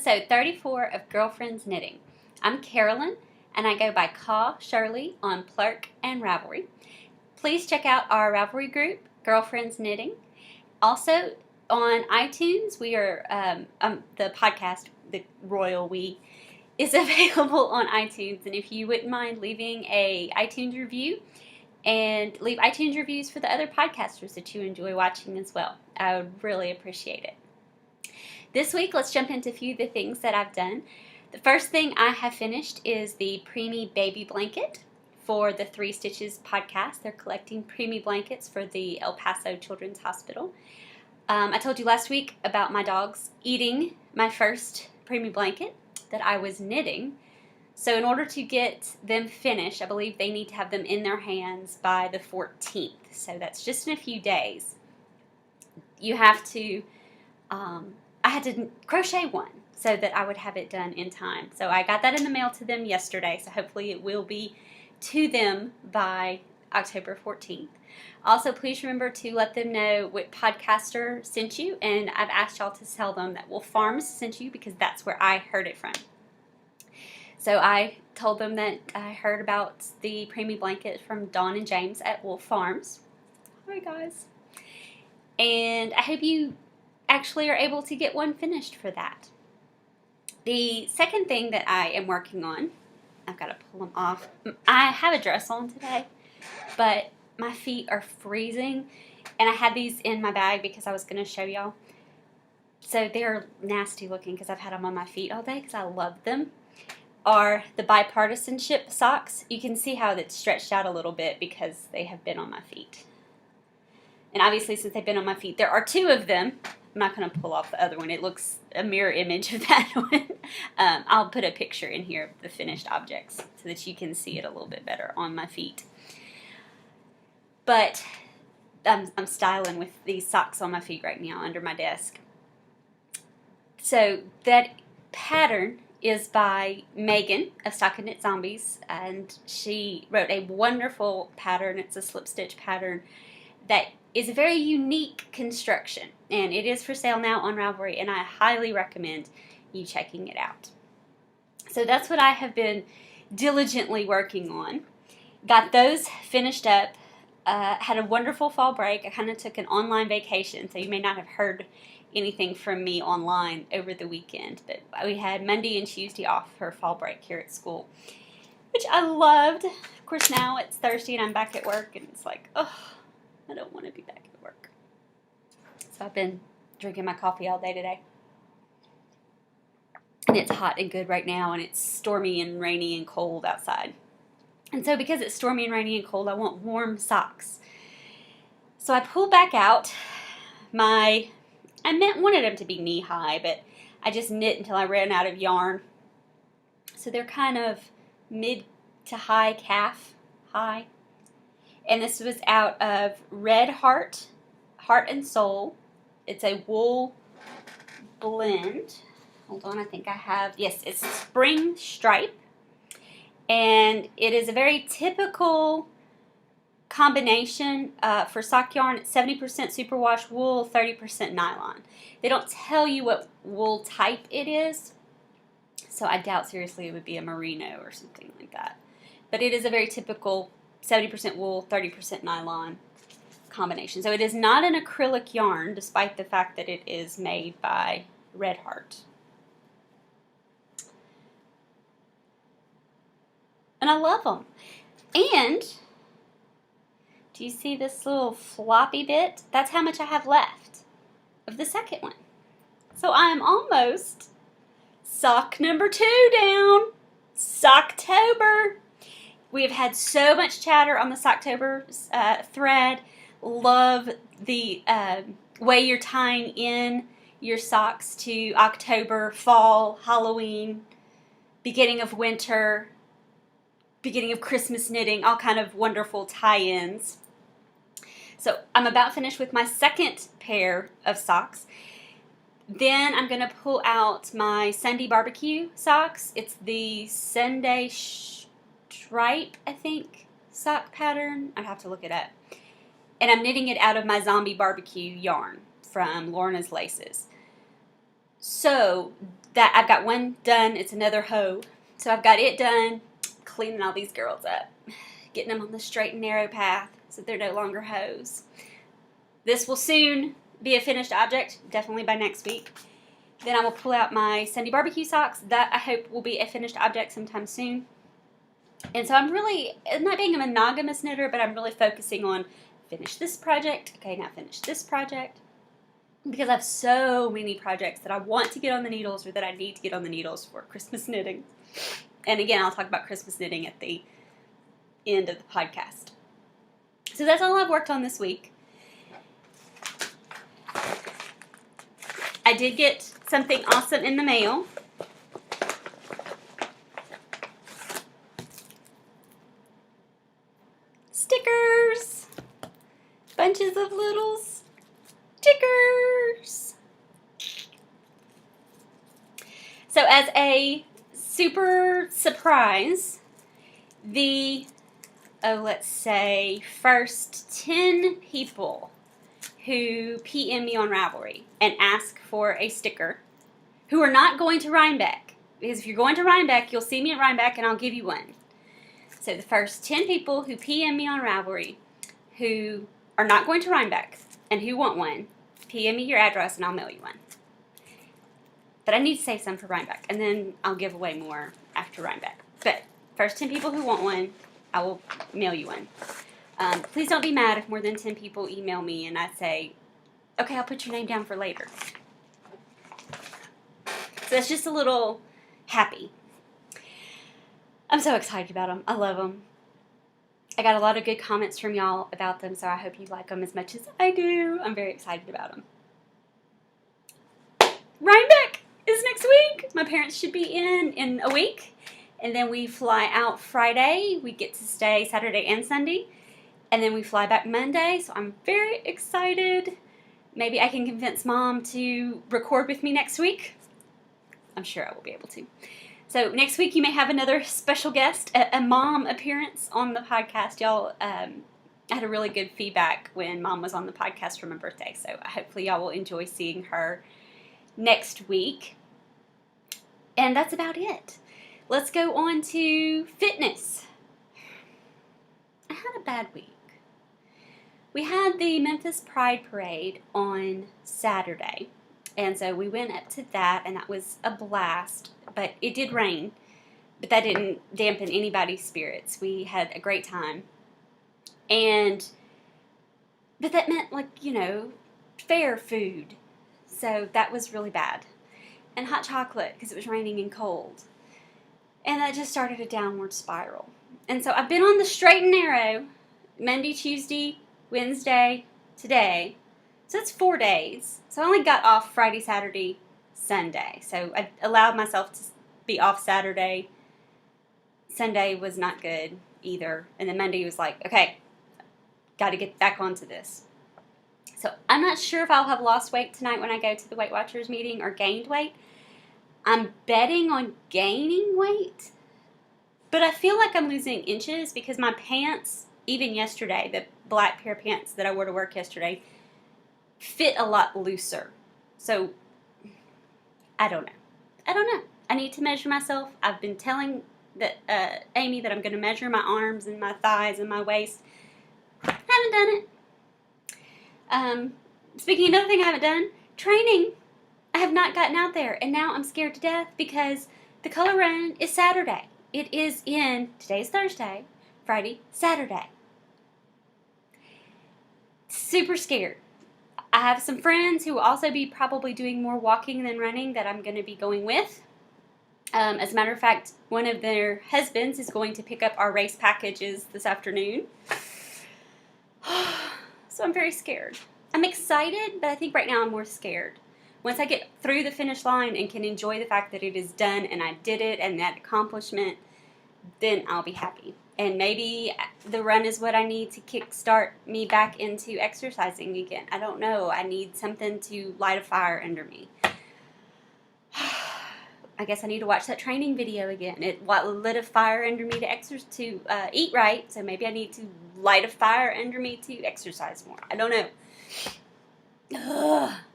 episode 34 of Girlfriends Knitting. I'm Carolyn, and I go by KAL Shirley on Plurk and Ravelry. Please check out our Ravelry group, Girlfriends Knitting. Also, on iTunes, we are the podcast, The Royal We, is available on iTunes. And if you wouldn't mind leaving a iTunes review, and leave iTunes reviews for the other podcasters that you enjoy watching as well, I would really appreciate it. This week, let's jump into a few of the things that I've done. The first thing I have finished is the Premie baby blanket for the Three Stitches podcast. They're collecting Premie blankets for the El Paso Children's Hospital. I told you last week about my dogs eating my first Premie blanket that I was knitting. So in order to get them finished, I believe they need to have them in their hands by the 14th. So that's just in a few days. You have to... I had to crochet one so that I would have it done in time. So I got that in the mail to them yesterday, so hopefully it will be to them by October 14th. Also, please remember to let them know what podcaster sent you, and I've asked y'all to tell them that Wolf Farms sent you because that's where I heard it from. So I told them that I heard about the Premie blanket from Dawn and James at Wolf Farms. Hi guys. And I hope you actually are able to get one finished for that. The second thing that I am working on, I've got to pull them off. I have a dress on today, but my feet are freezing, and I had these in my bag because I was going to show y'all. So they're nasty looking because I've had them on my feet all day because I love them. Are the Bipartisan socks. You can see how it's stretched out a little bit because they have been on my feet. And obviously, since they've been on my feet, there are two of them. I'm not going to pull off the other one. It looks a mirror image of that one. I'll put a picture in here of the finished objects so that you can see it a little bit better on my feet. But I'm styling with these socks on my feet right now under my desk. So that pattern is by Megan of Stock and Knit Zombies, and she wrote a wonderful pattern. It's a slip stitch pattern that is a very unique construction, and it is for sale now on Ravelry, and I highly recommend you checking it out. So that's what I have been diligently working on. Got those finished up. Had a wonderful fall break. I kind of took an online vacation, so you may not have heard anything from me online over the weekend, but we had Monday and Tuesday off for fall break here at school, which I loved. Of course, now it's Thursday and I'm back at work, and it's like, oh, I don't want to be back at work. So I've been drinking my coffee all day today. And it's hot and good right now, and it's stormy and rainy and cold outside. And so because it's stormy and rainy and cold, I want warm socks. So I pulled back out I wanted them to be knee-high, but I just knit until I ran out of yarn. So they're kind of mid to high calf high. And this was out of Red Heart and Soul. It's a wool blend. Hold on, I think I have, yes, it's Spring Stripe. And it is a very typical combination for sock yarn. It's 70% superwash wool, 30% nylon. They don't tell you what wool type it is, so I doubt seriously it would be a merino or something like that. But it is a very typical 70% wool, 30% nylon combination. So it is not an acrylic yarn, despite the fact that it is made by Red Heart. And I love them. And do you see this little floppy bit? That's how much I have left of the second one. So I am almost sock number 2 down. Sock-tober. We have had so much chatter on the Sock-tober thread. Love the way you're tying in your socks to October, fall, Halloween, beginning of winter, beginning of Christmas knitting, all kind of wonderful tie-ins. So I'm about finished with my second pair of socks. Then I'm going to pull out my Sunday barbecue socks. It's the Sunday Stripe, I think, sock pattern. I'd have to look it up. And I'm knitting it out of my zombie barbecue yarn from Lorna's Laces. So that I've got one done. It's another hoe. So I've got it done, cleaning all these girls up, getting them on the straight and narrow path so they're no longer hoes. This will soon be a finished object, definitely by next week. Then I will pull out my Sunday barbecue socks. That I hope will be a finished object sometime soon. And so I'm not being a monogamous knitter, but I'm really focusing on finish this project. Okay, now finish this project. Because I have so many projects that I want to get on the needles or that I need to get on the needles for Christmas knitting. And again, I'll talk about Christmas knitting at the end of the podcast. So that's all I've worked on this week. I did get something awesome in the mail. Stickers! Bunches of little stickers! So as a super surprise, let's say, first 10 people who PM me on Ravelry and ask for a sticker, who are not going to Rhinebeck, because if you're going to Rhinebeck, you'll see me at Rhinebeck and I'll give you one. So the first 10 people who PM me on Ravelry, who are not going to Rhinebeck and who want one, PM me your address and I'll mail you one. But I need to save some for Rhinebeck, and then I'll give away more after Rhinebeck. But first 10 people who want one, I will mail you one. Please don't be mad if more than 10 people email me and I say, okay, I'll put your name down for later. So it's just a little happy. I'm so excited about them. I love them. I got a lot of good comments from y'all about them, so I hope you like them as much as I do. I'm very excited about them. Rhinebeck is next week. My parents should be in a week. And then we fly out Friday. We get to stay Saturday and Sunday. And then we fly back Monday. So I'm very excited. Maybe I can convince Mom to record with me next week. I'm sure I will be able to. So next week you may have another special guest, a mom appearance on the podcast. Y'all, I had a really good feedback when Mom was on the podcast for my birthday. So hopefully y'all will enjoy seeing her next week. And that's about it. Let's go on to fitness. I had a bad week. We had the Memphis Pride Parade on Saturday. And so we went up to that, and that was a blast. But it did rain. But that didn't dampen anybody's spirits. We had a great time. But that meant, fair food. So that was really bad. And hot chocolate, because it was raining and cold. And that just started a downward spiral. And so I've been on the straight and narrow Monday, Tuesday, Wednesday, today. So it's 4 days. So I only got off Friday, Saturday, Sunday. So I allowed myself to be off Saturday. Sunday was not good either. And then Monday was like, okay, got to get back onto this. So I'm not sure if I'll have lost weight tonight when I go to the Weight Watchers meeting or gained weight. I'm betting on gaining weight. But I feel like I'm losing inches because my pants, even yesterday, the black pair of pants that I wore to work yesterday, fit a lot looser. So, I don't know. I need to measure myself. I've been telling Amy that I'm going to measure my arms and my thighs and my waist. Haven't done it. Speaking of another thing I haven't done, training. I have not gotten out there, and now I'm scared to death because the color run is Saturday. It is today's Thursday, Friday, Saturday. Super scared. I have some friends who will also be probably doing more walking than running that I'm going to be going with. As a matter of fact, one of their husbands is going to pick up our race packages this afternoon. So I'm very scared. I'm excited, but I think right now I'm more scared. Once I get through the finish line and can enjoy the fact that it is done and I did it and that accomplishment, then I'll be happy. And maybe the run is what I need to kickstart me back into exercising again. I don't know. I need something to light a fire under me. I guess I need to watch that training video again. It lit a fire under me to eat right. So maybe I need to light a fire under me to exercise more. I don't know.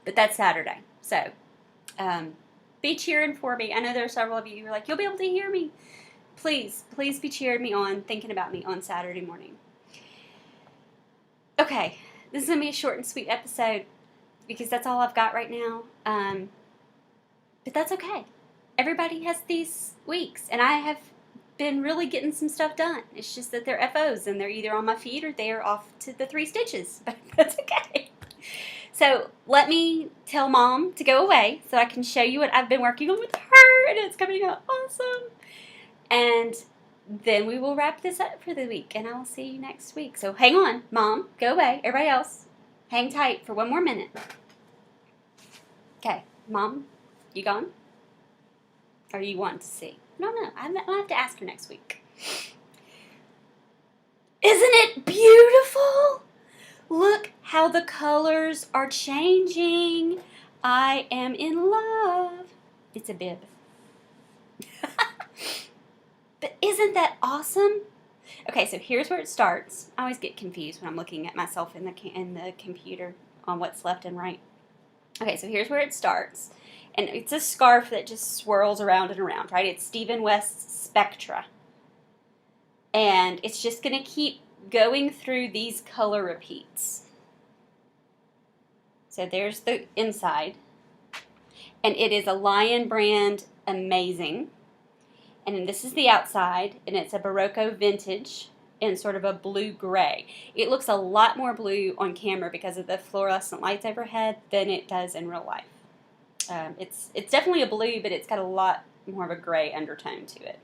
But that's Saturday. So be cheering for me. I know there are several of you who are like, you'll be able to hear me. Please, please be cheering me on, thinking about me on Saturday morning. Okay, this is going to be a short and sweet episode because that's all I've got right now. But that's okay. Everybody has these weeks, and I have been really getting some stuff done. It's just that they're FOs, and they're either on my feet or they are off to the 3 stitches, but that's okay. So let me tell Mom to go away so I can show you what I've been working on with her, and it's coming out awesome. And then we will wrap this up for the week, and I will see you next week. So hang on, Mom, go away. Everybody else, hang tight for one more minute. Okay, Mom, you gone? Or you want to see? No, I'll have to ask her next week. Isn't it beautiful? Look how the colors are changing. I am in love. It's a bib. But isn't that awesome? Okay, so here's where it starts. I always get confused when I'm looking at myself in the computer on what's left and right. Okay, so here's where it starts. And it's a scarf that just swirls around and around, right? It's Stephen West's Spectra. And it's just going to keep going through these color repeats. So there's the inside. And it is a Lion brand Amazing. And then this is the outside, and it's a Barocco Vintage in sort of a blue-gray. It looks a lot more blue on camera because of the fluorescent lights overhead than it does in real life. It's definitely a blue, but it's got a lot more of a gray undertone to it.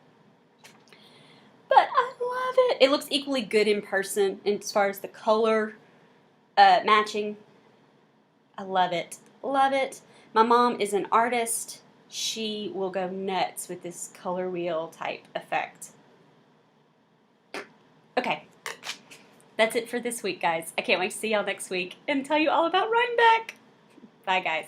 But I love it. It looks equally good in person as far as the color matching. I love it. Love it. My mom is an artist. She will go nuts with this color wheel type effect. Okay. That's it for this week, guys. I can't wait to see y'all next week and tell you all about Rhinebeck. Bye, guys.